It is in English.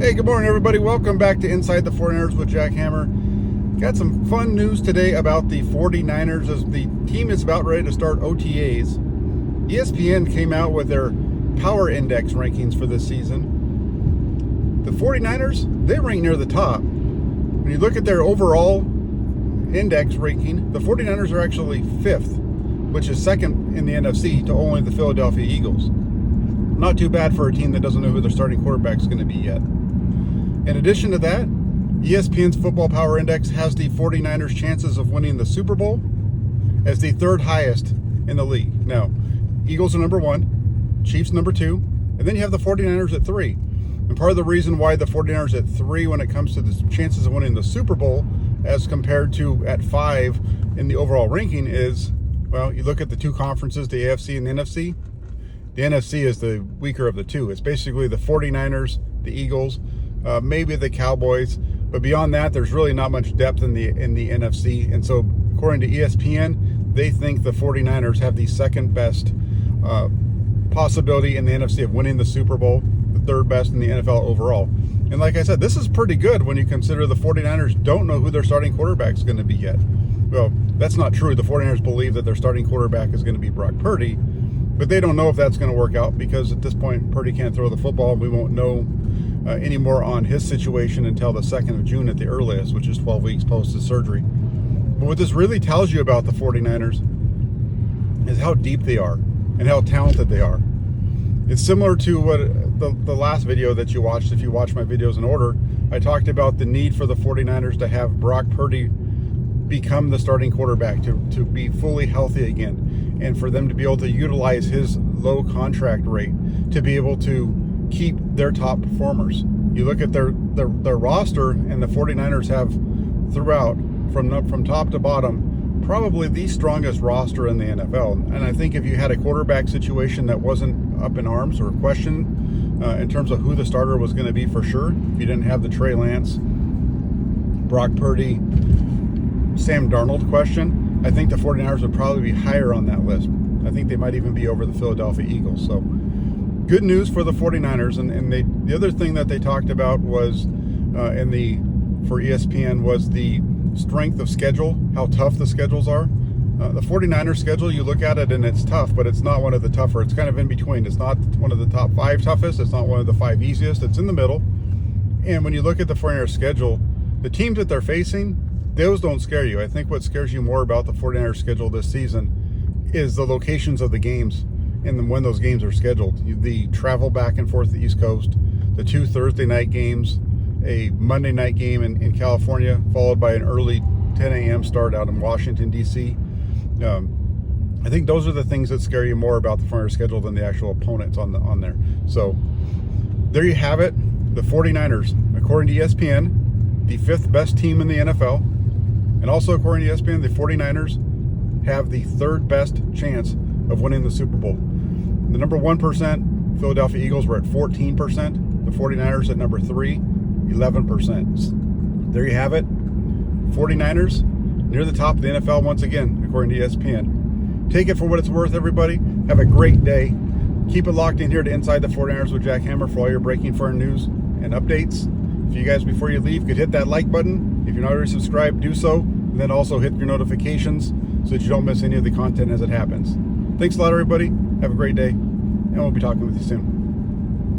Hey, good morning, everybody. Welcome back to Inside the 49ers with Jack Hammer. Got some fun news today about the 49ers as the team is about ready to start OTAs. ESPN came out with their Power Index rankings for this season. The 49ers, they rank near the top. When you look at their overall index ranking, the 49ers are actually 5th, which is second in the NFC to only the Philadelphia Eagles. Not too bad for a team that doesn't know who their starting quarterback is going to be yet. In addition to that, ESPN's Football Power Index has the 49ers' chances of winning the Super Bowl as the third highest in the league. Now, Eagles are number 1, Chiefs number 2, and then you have the 49ers at 3. And part of the reason why the 49ers at 3 when it comes to the chances of winning the Super Bowl as compared to at 5 in the overall ranking is, well, you look at the two conferences, the AFC and the NFC. The NFC is the weaker of the two. It's basically the 49ers, the Eagles, maybe the Cowboys, but beyond that, there's really not much depth in the NFC. And so, according to ESPN, they think the 49ers have the second best possibility in the NFC of winning the Super Bowl, the third best in the NFL overall. And like I said, this is pretty good when you consider the 49ers don't know who their starting quarterback is going to be yet. Well, that's not true. The 49ers believe that their starting quarterback is going to be Brock Purdy, but they don't know if that's going to work out because at this point, Purdy can't throw the football. We won't know any more on his situation until the 2nd of June at the earliest, which is 12 weeks post his surgery. But what this really tells you about the 49ers is how deep they are and how talented they are. It's similar to what the last video that you watched. If you watch my videos in order, I talked about the need for the 49ers to have Brock Purdy become the starting quarterback, to be fully healthy again, and for them to be able to utilize his low contract rate to be able to keep their top performers. You look at their roster, and the 49ers have throughout, from top to bottom, probably the strongest roster in the NFL. And I think if you had a quarterback situation that wasn't up in arms or questioned in terms of who the starter was going to be for sure, if you didn't have the Trey Lance, Brock Purdy, Sam Darnold question, I think the 49ers would probably be higher on that list. I think they might even be over the Philadelphia Eagles. So good news for the 49ers. And the other thing that they talked about was for ESPN was the strength of schedule, how tough the schedules are. The 49ers schedule, you look at it and it's tough, but it's not one of the tougher. It's kind of in between. It's not one of the top 5 toughest. It's not one of the 5 easiest. It's in the middle. And when you look at the 49ers schedule, the teams that they're facing, those don't scare you. I think what scares you more about the 49ers schedule this season is the locations of the games and when those games are scheduled. The travel back and forth to the East Coast, the 2 Thursday night games, a Monday night game in California, followed by an early 10 a.m. start out in Washington, D.C. I think those are the things that scare you more about the 49ers schedule than the actual opponents on there. So there you have it. The 49ers, according to ESPN, the 5th best team in the NFL. And also according to ESPN, the 49ers have the 3rd best chance of winning the Super Bowl. The number 1%, Philadelphia Eagles, were at 14%. The 49ers at number 3, 11%. There you have it. 49ers near the top of the NFL once again, according to ESPN. Take it for what it's worth, everybody. Have a great day. Keep it locked in here to Inside the 49ers with Jack Hammer for all your breaking 49ers news and updates. If you guys, before you leave, could hit that like button. If you're not already subscribed, do so. And then also hit your notifications so that you don't miss any of the content as it happens. Thanks a lot, everybody. Have a great day, and we'll be talking with you soon.